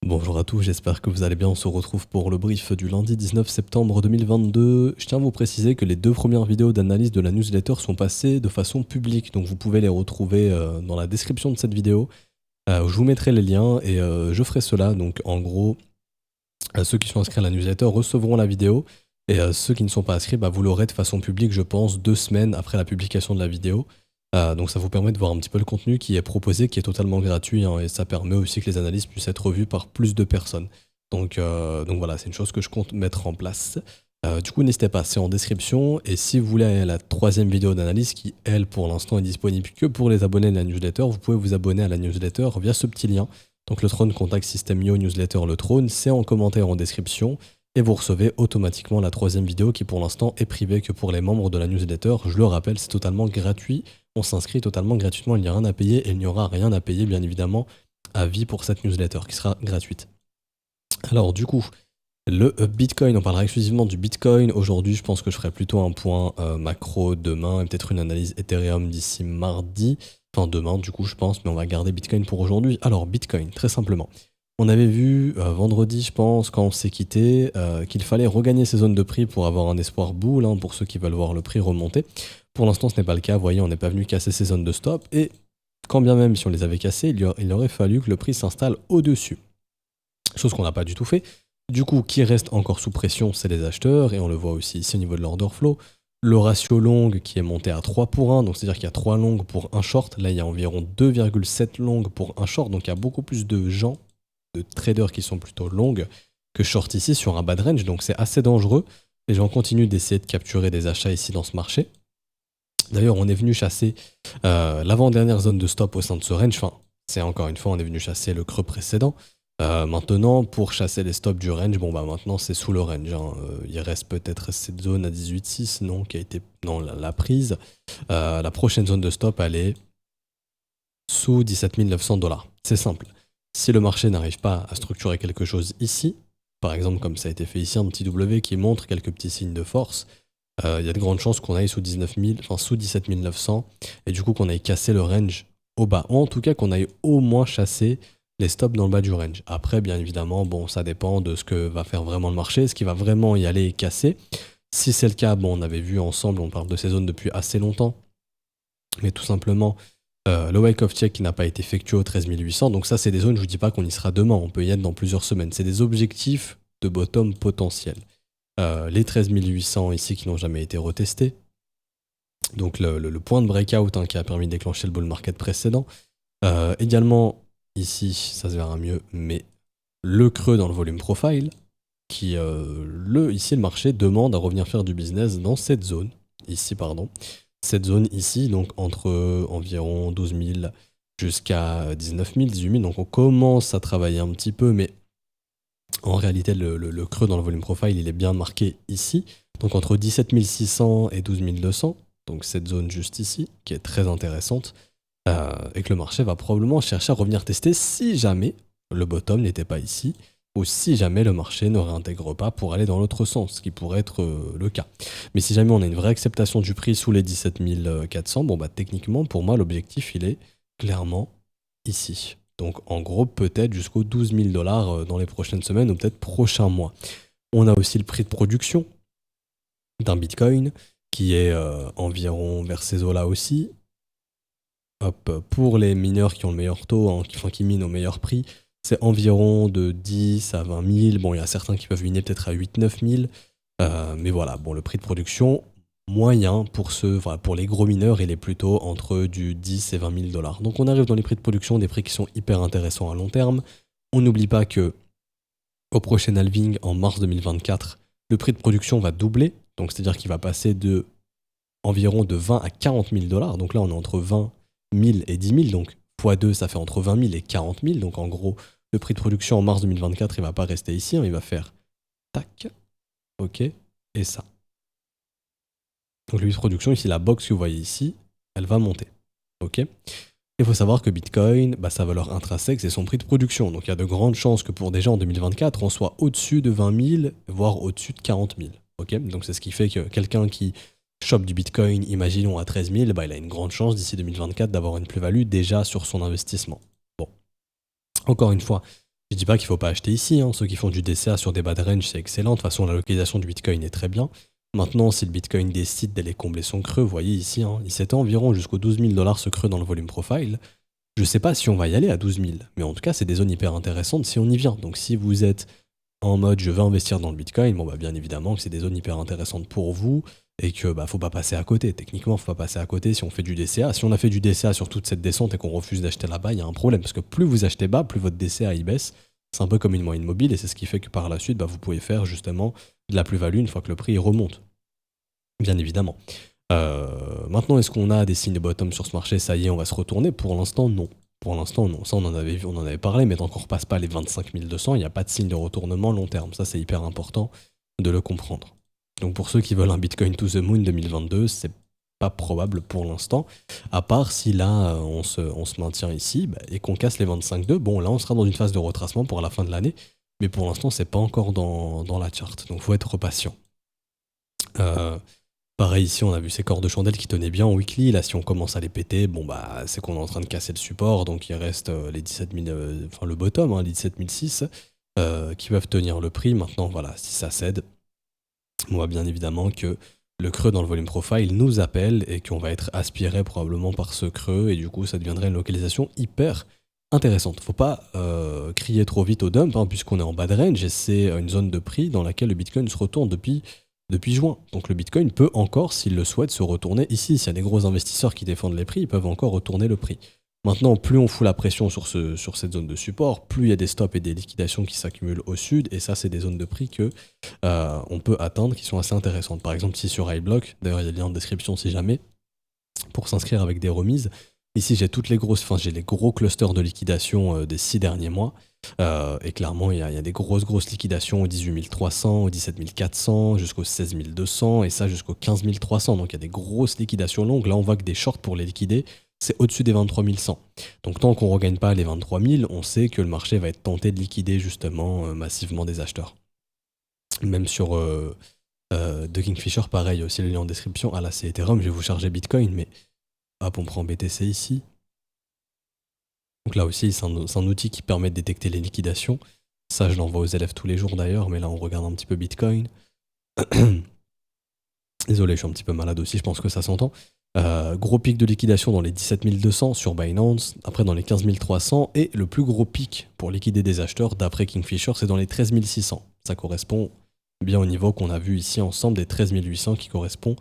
Bonjour à tous, j'espère que vous allez bien. On se retrouve pour le brief du lundi 19 septembre 2022. Je tiens à vous préciser que les deux premières vidéos d'analyse de la newsletter sont passées de façon publique, donc vous pouvez les retrouver dans la description de cette vidéo. Je vous mettrai les liens et je ferai cela. Donc en gros, ceux qui sont inscrits à la newsletter recevront la vidéo et ceux qui ne sont pas inscrits, vous l'aurez de façon publique, je pense, 2 semaines après la publication de la vidéo. Donc ça vous permet de voir un petit peu le contenu qui est proposé, qui est totalement gratuit, hein, et ça permet aussi que les analyses puissent être vues par plus de personnes. Donc voilà, c'est une chose que je compte mettre en place. Du coup, n'hésitez pas, c'est en description. Et si vous voulez la troisième vidéo d'analyse, qui elle pour l'instant est disponible que pour les abonnés de la newsletter, vous pouvez vous abonner à la newsletter via ce petit lien. Donc le Throne Contact System Yo Newsletter le Trône, c'est en commentaire en description. Et vous recevez automatiquement la troisième vidéo qui pour l'instant est privée que pour les membres de la newsletter. Je le rappelle, c'est totalement gratuit. On s'inscrit totalement gratuitement, il n'y a rien à payer et il n'y aura rien à payer bien évidemment à vie pour cette newsletter qui sera gratuite. Alors du coup, le Bitcoin, on parlera exclusivement du Bitcoin. Aujourd'hui, je pense que je ferai plutôt un point macro demain et peut-être une analyse Ethereum d'ici mardi. Enfin demain du coup je pense, mais on va garder Bitcoin pour aujourd'hui. Alors Bitcoin, très simplement. On avait vu vendredi, je pense, quand on s'est quitté, qu'il fallait regagner ces zones de prix pour avoir un espoir boule, hein, pour ceux qui veulent voir le prix remonter. Pour l'instant, ce n'est pas le cas. Vous voyez, on n'est pas venu casser ces zones de stop. Et quand bien même si on les avait cassées, il aurait fallu que le prix s'installe au-dessus. Chose qu'on n'a pas du tout fait. Du coup, qui reste encore sous pression, c'est les acheteurs. Et on le voit aussi ici au niveau de l'order flow. Le ratio long qui est monté à 3 pour 1, donc c'est-à-dire qu'il y a 3 longues pour un short. Là, il y a environ 2,7 longues pour un short. Donc il y a beaucoup plus de gens, de traders qui sont plutôt longues que short ici sur un bad range. Donc c'est assez dangereux. Les gens continuent d'essayer de capturer des achats ici dans ce marché. D'ailleurs, on est venu chasser l'avant-dernière zone de stop au sein de ce range. Enfin, c'est encore une fois, on est venu chasser le creux précédent. Maintenant, pour chasser les stops du range, maintenant c'est sous le range, hein. Il reste peut-être cette zone à 18,6, non, qui a été la prise. La prochaine zone de stop, elle est sous 17 900 $. C'est simple. Si le marché n'arrive pas à structurer quelque chose ici, par exemple comme ça a été fait ici, un petit W qui montre quelques petits signes de force, il y a de grandes chances qu'on aille sous 17 900 et du coup qu'on aille casser le range au bas. Ou en tout cas qu'on aille au moins chasser les stops dans le bas du range. Après, bien évidemment, ça dépend de ce que va faire vraiment le marché, ce qui va vraiment y aller et casser. Si c'est le cas, on avait vu ensemble, on parle de ces zones depuis assez longtemps, mais tout simplement, le wake-off check qui n'a pas été effectué au 13 800, donc ça c'est des zones, je vous dis pas qu'on y sera demain, on peut y être dans plusieurs semaines. C'est des objectifs de bottom potentiels. Les 13 800 ici qui n'ont jamais été retestés. Donc le point de breakout, hein, qui a permis de déclencher le bull market précédent. Également, ici, ça se verra mieux, mais le creux dans le volume profile, qui, ici, le marché demande à revenir faire du business dans cette zone. Ici, pardon. Cette zone ici, donc entre environ 12 000 jusqu'à 19 000, 18 000. Donc on commence à travailler un petit peu, mais en réalité, le creux dans le volume profile, il est bien marqué ici. Donc entre 17 600 et 12 200. Donc cette zone juste ici, qui est très intéressante. Et que le marché va probablement chercher à revenir tester si jamais le bottom n'était pas ici, ou si jamais le marché ne réintègre pas pour aller dans l'autre sens, ce qui pourrait être le cas. Mais si jamais on a une vraie acceptation du prix sous les 17 400, techniquement, pour moi, l'objectif, il est clairement ici. Donc en gros, peut-être jusqu'aux 12 000 $ dans les prochaines semaines, ou peut-être prochains mois. On a aussi le prix de production d'un Bitcoin, qui est environ vers ces eaux-là aussi. Hop, pour les mineurs qui ont le meilleur taux, hein, qui minent au meilleur prix, c'est environ de 10 à 20 000. Bon, il y a certains qui peuvent miner peut-être à 8-9 000. Mais voilà, le prix de production moyen pour les gros mineurs, il est plutôt entre du 10 et 20 000 $. Donc on arrive dans les prix de production, des prix qui sont hyper intéressants à long terme. On n'oublie pas que au prochain halving, en mars 2024, le prix de production va doubler. Donc c'est-à-dire qu'il va passer de environ de 20 à 40 000 $. Donc là, on est entre 20 000 et 10 000, donc x2, ça fait entre 20 000 et 40 000. Donc en gros, le prix de production en mars 2024, il va pas rester ici, hein, il va faire tac, ok, et ça. Donc le prix de production, ici, la box que vous voyez ici, elle va monter, ok. Il faut savoir que Bitcoin, sa valeur intrinsèque, c'est son prix de production. Donc il y a de grandes chances que pour déjà en 2024, on soit au-dessus de 20 000, voire au-dessus de 40 000, ok. Donc c'est ce qui fait que quelqu'un qui chope du Bitcoin, imaginons à 13 000, il a une grande chance d'ici 2024 d'avoir une plus-value déjà sur son investissement. Bon, encore une fois, Je dis pas qu'il faut pas acheter ici, hein. Ceux qui font du DCA sur des bas de range, c'est excellent. De toute façon, la localisation du Bitcoin est très bien. Maintenant, si le Bitcoin décide d'aller combler son creux, vous voyez ici, hein, il s'étend environ jusqu'aux 12 000 $ ce creux dans le volume profile. Je sais pas si on va y aller à 12 000, mais en tout cas, c'est des zones hyper intéressantes si on y vient. Donc si vous êtes en mode je veux investir dans le Bitcoin, bon bah bien évidemment que c'est des zones hyper intéressantes pour vous et que bah faut pas passer à côté. Techniquement, faut pas passer à côté si on fait du DCA. Si on a fait du DCA sur toute cette descente et qu'on refuse d'acheter là-bas, il y a un problème parce que plus vous achetez bas, plus votre DCA il baisse. C'est un peu comme une moyenne mobile et c'est ce qui fait que par la suite, bah, vous pouvez faire justement de la plus-value une fois que le prix il remonte. Bien évidemment. Maintenant, est-ce qu'on a des signes de bottom sur ce marché? Ça y est, on va se retourner? Pour l'instant, non. Pour l'instant, non. Ça, on en avait parlé, mais tant qu'on repasse pas les 25 200, il n'y a pas de signe de retournement long terme. Ça, c'est hyper important de le comprendre. Donc, pour ceux qui veulent un Bitcoin to the Moon 2022, c'est pas probable pour l'instant. À part si là, on se maintient ici bah, et qu'on casse les 25,2. Bon, là, on sera dans une phase de retracement pour la fin de l'année. Mais pour l'instant, c'est pas encore dans la charte. Donc, faut être patient. Pareil ici, on a vu ces corps de chandelle qui tenaient bien en weekly. Là, si on commence à les péter, bon bah c'est qu'on est en train de casser le support. Donc il reste les 17 000, enfin le bottom, hein, les 17 006, qui peuvent tenir le prix. Maintenant, voilà, si ça cède, on voit bien évidemment que le creux dans le volume profile nous appelle et qu'on va être aspiré probablement par ce creux. Et du coup, ça deviendrait une localisation hyper intéressante. Faut pas crier trop vite au dump, hein, puisqu'on est en bas de range et c'est une zone de prix dans laquelle le Bitcoin se retourne depuis juin. Donc le Bitcoin peut encore, s'il le souhaite, se retourner ici. S'il y a des gros investisseurs qui défendent les prix, ils peuvent encore retourner le prix. Maintenant, plus on fout la pression sur cette zone de support, plus il y a des stops et des liquidations qui s'accumulent au sud. Et ça, c'est des zones de prix que on peut atteindre qui sont assez intéressantes. Par exemple, ici sur iBlock, d'ailleurs, il y a le lien en description si jamais, pour s'inscrire avec des remises. Ici, j'ai j'ai les gros clusters de liquidation des 6 derniers mois. Et clairement, il y a des grosses liquidations au 18 300, au 17 400, jusqu'au 16 200, et ça jusqu'au 15 300. Donc il y a des grosses liquidations longues. Là, on voit que des shorts pour les liquider, c'est au-dessus des 23 100. Donc tant qu'on ne regagne pas les 23 000, on sait que le marché va être tenté de liquider justement massivement des acheteurs. Même sur de Kingfisher, pareil, aussi le lien en description. Ah là, c'est Ethereum, je vais vous charger Bitcoin, mais hop, on prend BTC ici. Donc là aussi, c'est un outil qui permet de détecter les liquidations. Ça, je l'envoie aux élèves tous les jours d'ailleurs, mais là, on regarde un petit peu Bitcoin. Désolé, je suis un petit peu malade aussi, je pense que ça s'entend. Gros pic de liquidation dans les 17 200 sur Binance, après dans les 15 300, et le plus gros pic pour liquider des acheteurs, d'après Kingfisher, c'est dans les 13 600. Ça correspond bien au niveau qu'on a vu ici ensemble, des 13 800, qui correspond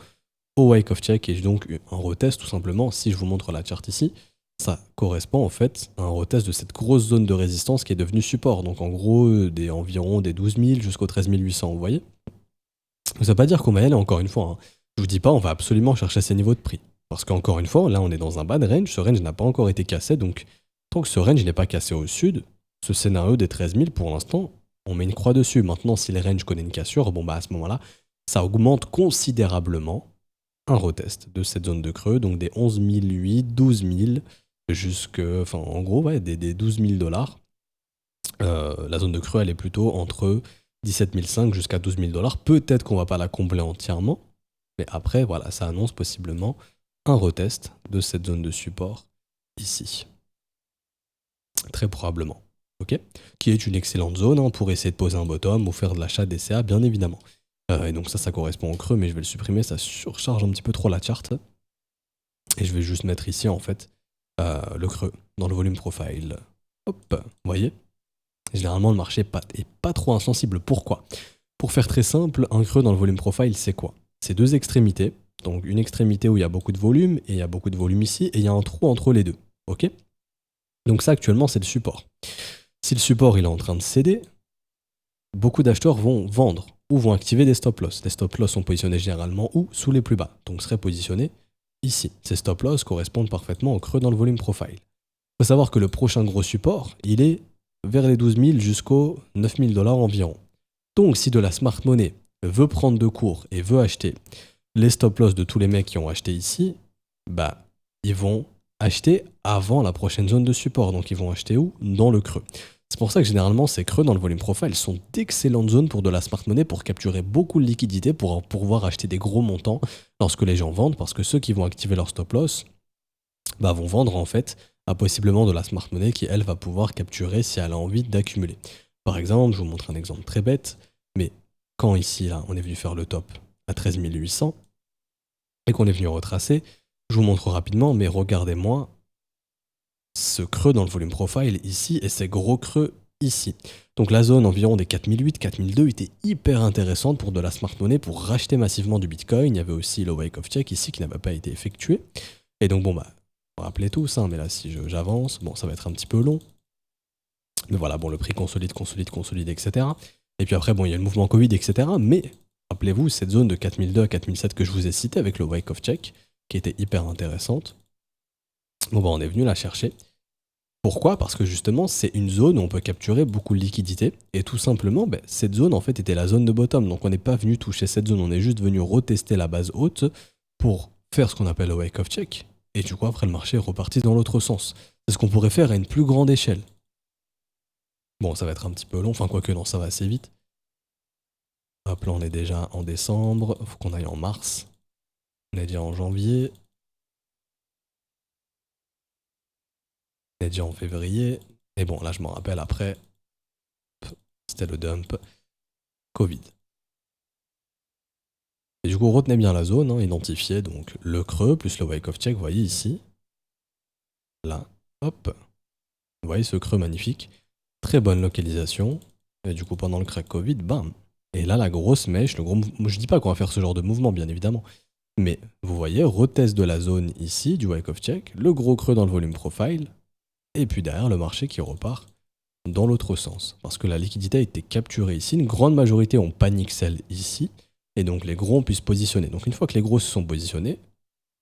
au wake of check, et donc un retest tout simplement. Si je vous montre la charte ici, ça correspond en fait à un retest de cette grosse zone de résistance qui est devenue support. Donc en gros, environ des 12 000 jusqu'aux 13 800, vous voyez. Ça ne veut pas dire qu'on va y aller encore une fois. Hein. Je vous dis pas, on va absolument chercher ces niveaux de prix. Parce qu'encore une fois, là on est dans un bad range, ce range n'a pas encore été cassé, donc tant que ce range n'est pas cassé au sud, ce scénario des 13 000 pour l'instant, on met une croix dessus. Maintenant, si le range connaît une cassure, bon bah à ce moment-là, ça augmente considérablement un retest de cette zone de creux, donc des 11 008, 12 000, enfin en gros, ouais, des 12 000 $. La zone de creux, elle est plutôt entre 17 500 jusqu'à 12 000 $. Peut-être qu'on va pas la combler entièrement, mais après, voilà, ça annonce possiblement un retest de cette zone de support ici. Très probablement. Ok, qui est une excellente zone hein, pour essayer de poser un bottom ou faire de l'achat DCA, bien évidemment. Et donc ça correspond au creux, mais je vais le supprimer, ça surcharge un petit peu trop la charte. Et je vais juste mettre ici, en fait, le creux dans le volume profile. Hop, vous voyez? Généralement, le marché est pas trop insensible. Pourquoi? Pour faire très simple, un creux dans le volume profile, c'est quoi? C'est deux extrémités. Donc une extrémité où il y a beaucoup de volume, et il y a beaucoup de volume ici, et il y a un trou entre les deux. Ok? Donc ça, actuellement, c'est le support. Si le support il est en train de céder, beaucoup d'acheteurs vont vendre ou vont activer des stop-loss. Les stop-loss sont positionnés généralement où? Sous les plus bas. Donc seraient positionnés ici. Ces stop-loss correspondent parfaitement au creux dans le volume profile. Il faut savoir que le prochain gros support, il est vers les 12 000 jusqu'aux 9 000 $ environ. Donc si de la smart money veut prendre de cours et veut acheter les stop-loss de tous les mecs qui ont acheté ici, bah ils vont acheter avant la prochaine zone de support. Donc ils vont acheter où? Dans le creux. C'est pour ça que généralement ces creux dans le volume profile sont d'excellentes zones pour de la smart money, pour capturer beaucoup de liquidités, pour pouvoir acheter des gros montants lorsque les gens vendent, parce que ceux qui vont activer leur stop loss bah, vont vendre en fait a possiblement de la smart money qui, elle, va pouvoir capturer si elle a envie d'accumuler. Par exemple, je vous montre un exemple très bête, mais quand ici, là, on est venu faire le top à 13 800 et qu'on est venu retracer, je vous montre rapidement, mais regardez-moi ce creux dans le volume profile ici et ces gros creux ici. Donc la zone environ des 4008, 4002 était hyper intéressante pour de la smart money, pour racheter massivement du Bitcoin. Il y avait aussi le wake of check ici qui n'avait pas été effectué. Et donc bon, bah, vous vous rappelez tous, hein, mais là si j'avance, bon, ça va être un petit peu long. Mais voilà, bon, le prix consolide, consolide, consolide, etc. Et puis après, bon, il y a le mouvement Covid, etc. Mais rappelez-vous, cette zone de 4002 à 4007 que je vous ai citée avec le wake of check, qui était hyper intéressante. Bon, bah, on est venu la chercher. Pourquoi? Parce que justement, c'est une zone où on peut capturer beaucoup de liquidités. Et tout simplement, bah, cette zone, en fait, était la zone de bottom. Donc on n'est pas venu toucher cette zone, on est juste venu retester la base haute pour faire ce qu'on appelle le wake of check. Et du coup, après, le marché est reparti dans l'autre sens. C'est ce qu'on pourrait faire à une plus grande échelle. Bon, ça va être un petit peu long, enfin, quoique non, ça va assez vite. Hop, là, on est déjà en décembre, faut qu'on aille en mars. On est déjà en janvier. On est déjà en février. Et bon, là, je m'en rappelle après, c'était le dump Covid. Et du coup, retenez bien la zone, hein, identifiez donc le creux plus le wake of check, vous voyez ici. Là, hop. Vous voyez ce creux magnifique. Très bonne localisation. Et du coup, pendant le crack Covid, bam. Et là, la grosse mèche, le gros mouvement. Je dis pas qu'on va faire ce genre de mouvement, bien évidemment. Mais vous voyez, retest de la zone ici, du wake of check, le gros creux dans le volume profile, et puis derrière, le marché qui repart dans l'autre sens. Parce que la liquidité a été capturée ici. Une grande majorité ont panic sell ici. Et donc les gros ont pu se positionner. Donc une fois que les gros se sont positionnés,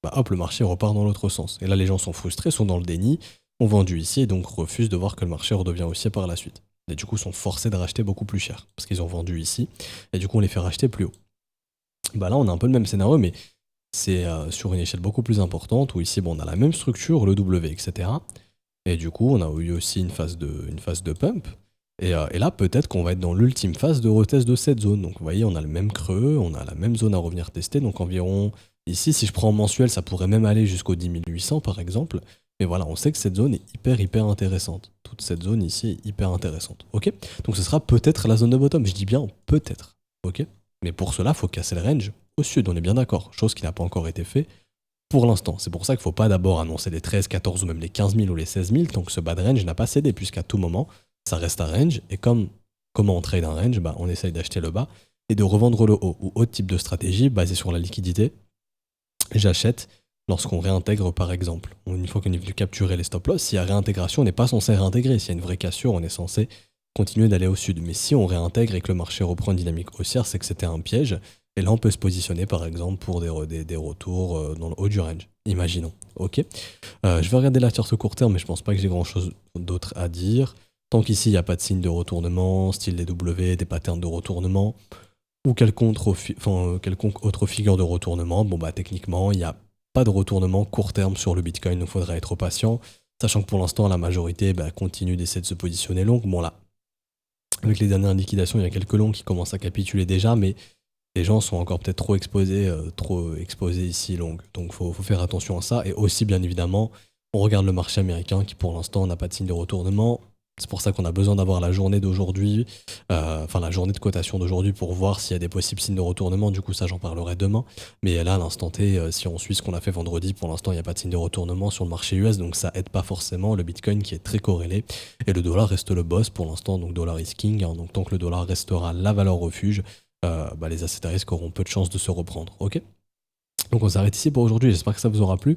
bah hop, le marché repart dans l'autre sens. Et là, les gens sont frustrés, sont dans le déni, ont vendu ici et donc refusent de voir que le marché redevient haussier par la suite. Et du coup, sont forcés de racheter beaucoup plus cher parce qu'ils ont vendu ici. Et du coup, on les fait racheter plus haut. Bah là, on a un peu le même scénario, mais c'est sur une échelle beaucoup plus importante où ici, bon, on a la même structure, le W, etc. Et du coup, on a eu aussi une phase de pump. Et là, peut-être qu'on va être dans l'ultime phase de retest de cette zone. Donc, vous voyez, on a le même creux, on a la même zone à revenir tester. Donc, environ, ici, si je prends en mensuel, ça pourrait même aller jusqu'au 10 800, par exemple. Mais voilà, on sait que cette zone est hyper intéressante. Toute cette zone ici est hyper intéressante. Ok? Donc, ce sera peut-être la zone de bottom. Je dis bien peut-être. Ok? Mais pour cela, il faut casser le range au sud, on est bien d'accord. Chose qui n'a pas encore été fait pour l'instant. C'est pour ça qu'il ne faut pas d'abord annoncer les 13, 14 ou même les 15 000 ou les 16 000 tant que ce bad range n'a pas cédé, puisqu'à tout moment, ça reste un range. Et comment on trade un range, bah, on essaye d'acheter le bas et de revendre le haut. Ou autre type de stratégie basée sur la liquidité. J'achète lorsqu'on réintègre par exemple. Une fois qu'on est venu capturer les stop loss, s'il y a réintégration, on n'est pas censé réintégrer. S'il y a une vraie cassure, on est censé continuer d'aller au sud. Mais si on réintègre et que le marché reprend une dynamique haussière, c'est que c'était un piège. Et là, on peut se positionner, par exemple, pour des retours dans le haut du range. Imaginons. Ok. Je vais regarder la sur court terme, mais je pense pas que j'ai grand-chose d'autre à dire. Tant qu'ici, il n'y a pas de signe de retournement, style des W, des patterns de retournement, ou quelconque autre figure de retournement, bon bah techniquement, il n'y a pas de retournement court terme sur le Bitcoin, donc il faudra être patient. Sachant que pour l'instant, la majorité continue d'essayer de se positionner long. Bon là, avec les dernières liquidations, il y a quelques longs qui commencent à capituler déjà, mais les gens sont encore peut-être trop exposés ici longue. Donc faut faire attention à ça. Et aussi, bien évidemment, on regarde le marché américain qui pour l'instant n'a pas de signe de retournement. C'est pour ça qu'on a besoin d'avoir la journée d'aujourd'hui, la journée de cotation d'aujourd'hui pour voir s'il y a des possibles signes de retournement. Du coup, ça, j'en parlerai demain. Mais là, à l'instant T, si on suit ce qu'on a fait vendredi, pour l'instant, il n'y a pas de signe de retournement sur le marché US, donc ça aide pas forcément le Bitcoin qui est très corrélé. Et le dollar reste le boss pour l'instant, donc dollar is king. Hein, donc tant que le dollar restera la valeur refuge, les assets à risque auront peu de chances de se reprendre. Ok? Donc on s'arrête ici pour aujourd'hui, j'espère que ça vous aura plu.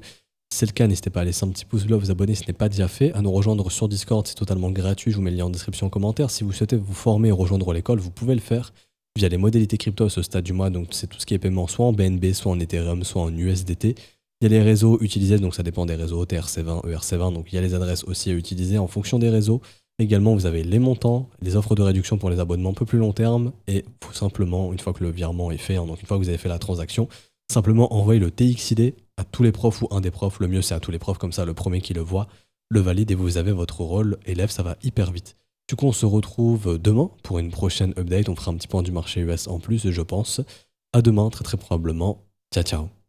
Si c'est le cas, n'hésitez pas à laisser un petit pouce bleu, à vous abonner si ce n'est pas déjà fait, à nous rejoindre sur Discord, c'est totalement gratuit, je vous mets le lien en description en commentaire. Si vous souhaitez vous former et rejoindre l'école, vous pouvez le faire via les modalités crypto à ce stade du mois, donc c'est tout ce qui est paiement soit en BNB, soit en Ethereum, soit en USDT. Il y a les réseaux utilisés, donc ça dépend des réseaux, TRC20, ERC20, donc il y a les adresses aussi à utiliser en fonction des réseaux. Également, vous avez les montants, les offres de réduction pour les abonnements un peu plus long terme, et faut simplement, une fois que le virement est fait, hein, donc une fois que vous avez fait la transaction, simplement envoyer le TXID à tous les profs ou un des profs. Le mieux, c'est à tous les profs, comme ça, le premier qui le voit le valide et vous avez votre rôle élève, ça va hyper vite. Du coup, on se retrouve demain pour une prochaine update. On fera un petit point du marché US en plus, je pense. À demain, très très probablement. Ciao, ciao.